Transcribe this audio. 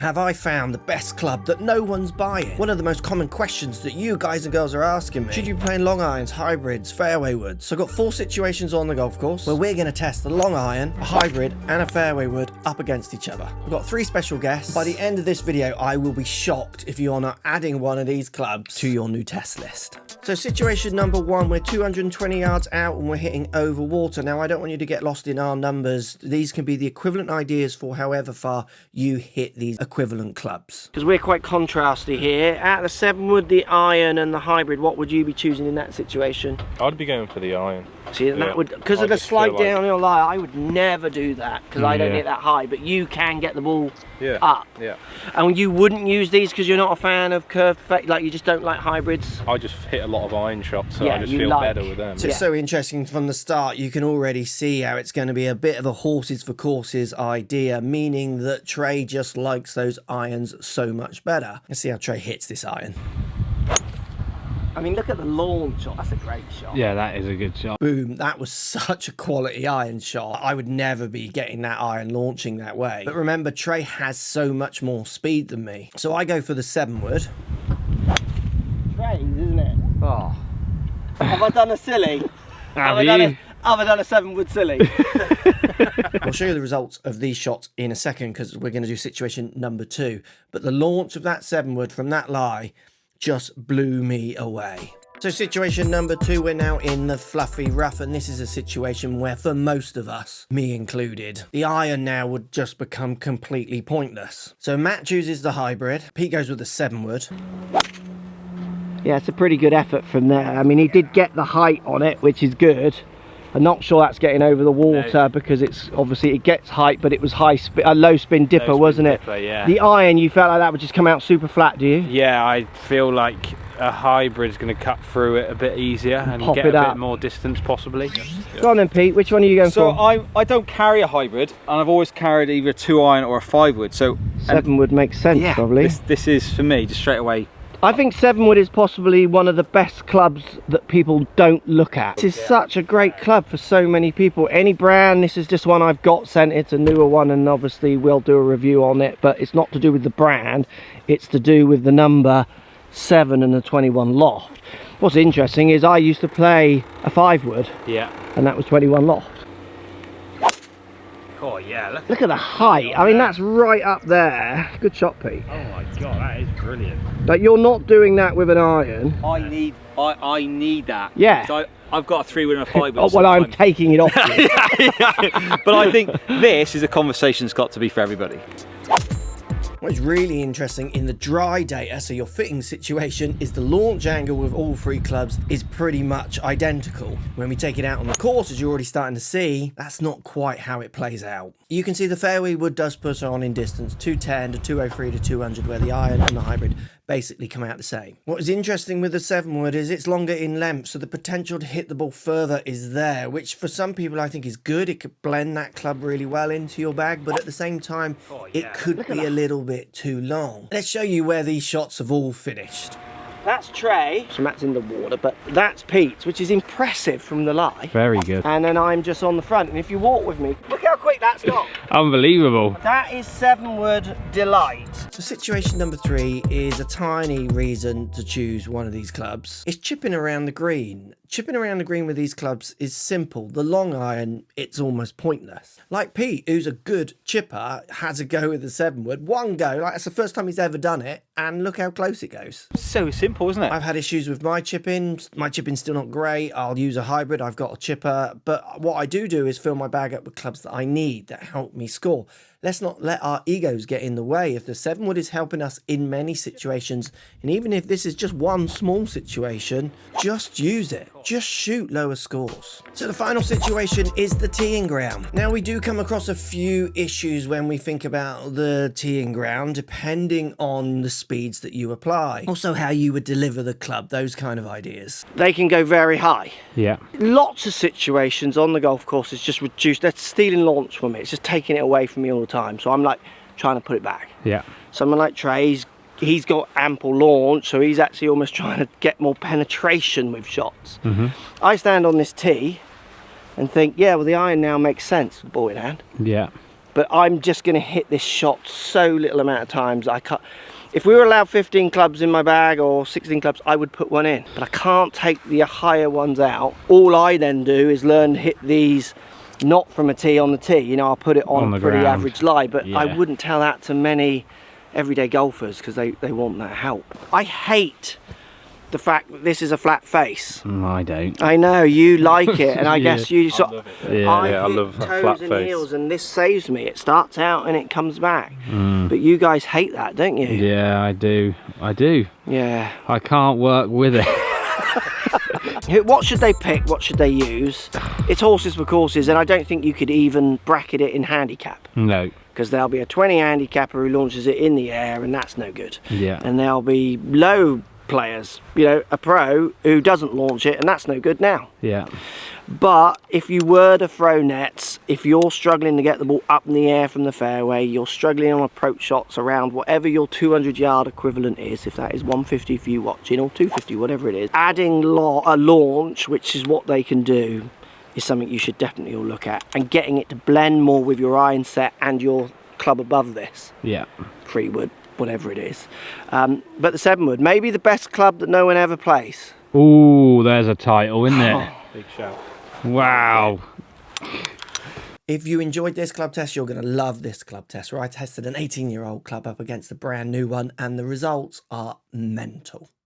Have I found the best club that no one's buying? One of the most common questions that you guys and girls are asking me. Should you be playing long irons, hybrids, fairway woods? So I've got 4 situations on the golf course where we're going to test the long iron, a hybrid and a fairway wood up against each other. We've got 3 special guests. By the end of this video, I will be shocked if you are not adding one of these clubs to your new test list. So situation number 1, we're 220 yards out and we're hitting over water. Now I don't want you to get lost in our numbers. These can be the equivalent ideas for however far you hit these equivalent clubs. Because we're quite contrasty here. At the 7 wood, the iron and the hybrid, what would you be choosing in that situation? I'd be going for the iron. See, and that would, because of the slight downhill lie, I would never do that because I don't hit that high, but you can get the ball up. Yeah. And you wouldn't use these because you're not a fan of curved, like you just don't like hybrids? I just hit a lot of iron shots, so I just feel better with them. So it's so interesting from the start, you can already see how it's going to be a bit of a horses for courses idea, meaning that Trey just likes those irons so much better. Let's see how Trey hits this iron. I mean, look at the launch shot. That's a great shot. Yeah, that is a good shot. Boom. That was such a quality iron shot. I would never be getting that iron launching that way. But remember, Trey has so much more speed than me. So I go for the 7 wood. Trey's, isn't it? Oh. Have I done a silly? Have I done a 7 wood silly? I'll show you the results of these shots in a second because we're going to do situation number 2. But the launch of that 7 wood from that lie just blew me away. So situation number 2, we're now in the fluffy rough, and this is a situation where for most of us, me included, the iron now would just become completely pointless. So Matt chooses the hybrid, Pete goes with the 7 wood. Yeah, it's a pretty good effort from there. I mean, he did get the height on it, which is good. I'm not sure that's getting over the water because it's obviously it gets height, but it was a low spin dipper, wasn't it? Yeah. The iron, you felt like that would just come out super flat, do you? Yeah, I feel like a hybrid's going to cut through it a bit easier and Pop get it a up. bit more distance possibly. Go on then, Pete. Which one are you going so for? I don't carry a hybrid, and I've always carried either a 2 iron or a 5 wood. So 7 wood makes sense, yeah, probably. This is for me just straight away. I think 7 wood is possibly one of the best clubs that people don't look at. This is such a great club for so many people. Any brand, this is just one I've got sent. It's a newer one, and obviously we'll do a review on it, but it's not to do with the brand, it's to do with the number 7 and the 21 loft. What's interesting is I used to play a 5 wood, and that was 21 loft. Oh yeah, Look at the height. I mean, that's right up there. Good shot, Pete. Oh my god, that is brilliant. Like, you're not doing that with an iron. I need that. Yeah. So I've got a 3 wood and a 5 wood. Oh, well, I'm taking it off you. But I think this is a conversation that's got to be for everybody. What's really interesting in the dry data, so your fitting situation, is the launch angle with all 3 clubs is pretty much identical. When we take it out on the course, as you're already starting to see, that's not quite how it plays out. You can see the fairway wood does put on in distance 210 to 203 to 200, where the iron and the hybrid basically come out the same. What is interesting with the 7 wood is it's longer in length, so the potential to hit the ball further is there, which for some people I think is good. It could blend that club really well into your bag, but at the same time, it could be a little bit too long. Let's show you where these shots have all finished. That's Trey. So Matt's in the water, but that's Pete's, which is impressive from the lie. Very good. And then I'm just on the front, and if you walk with me, look how quick that's gone. Unbelievable. That is 7 wood delight. So situation number 3 is a tiny reason to choose one of these clubs. It's chipping around the green. Chipping around the green with these clubs is simple. The long iron, it's almost pointless. Like Pete, who's a good chipper, has a go with the 7 wood. One go, like that's the first time he's ever done it, and look how close it goes. So simple, isn't it? I've had issues with my chipping. My chipping's still not great. I'll use a hybrid. I've got a chipper. But what I do is fill my bag up with clubs that I need that help me score. Let's not let our egos get in the way. If the 7 wood is helping us in many situations, and even if this is just one small situation, just use it. Just shoot lower scores. So the final situation is the teeing ground. Now, we do come across a few issues when we think about the teeing ground, depending on the speeds that you apply. Also, how you would deliver the club, those kind of ideas. They can go very high. Yeah. Lots of situations on the golf course is just reduced. They're stealing launch from me. It's just taking it away from me all the time. So I'm like trying to put it back. Yeah. Someone like Trey, he's got ample launch, so he's actually almost trying to get more penetration with shots. I stand on this tee and think, yeah, well, the iron now makes sense with ball in hand. Yeah. but I'm just going to hit this shot so little amount of times. I can't. If we were allowed 15 clubs in my bag or 16 clubs, I would put one in. But I can't take the higher ones out. All I then do is learn to hit these not from a tee on the tee. You know, I'll put it on a pretty ground. average lie, but Yeah. I wouldn't tell that to many everyday golfers because they want that help. I hate the fact that this is a flat face. I don't. I know you like it, and I Yeah. guess you I sort. love it. Yeah. I hit love a toes flat and face. heels, and this saves me. It starts out and it comes back. But you guys hate that, don't you? Yeah, I do. I do. Yeah. I can't work with it. What should they pick? What should they use? It's horses for courses, and I don't think you could even bracket it in handicap. No. Because there'll be a 20 handicapper who launches it in the air, and that's no good. Yeah. And there'll be low players, you know, a pro who doesn't launch it, and that's no good now. Yeah. But if you were to throw nets, if you're struggling to get the ball up in the air from the fairway, you're struggling on approach shots around whatever your 200-yard equivalent is, if that is 150 for you watching, or 250, whatever it is, adding a launch, which is what they can do, is something you should definitely all look at. And getting it to blend more with your iron set and your club above this. Yeah. 3-wood, whatever it is. But the 7-wood, maybe the best club that no one ever plays. Ooh, there's a title, isn't it? Big shout. Wow. If you enjoyed this club test, you're going to love this club test, where I tested an 18-year-old club up against a brand new one, and the results are mental.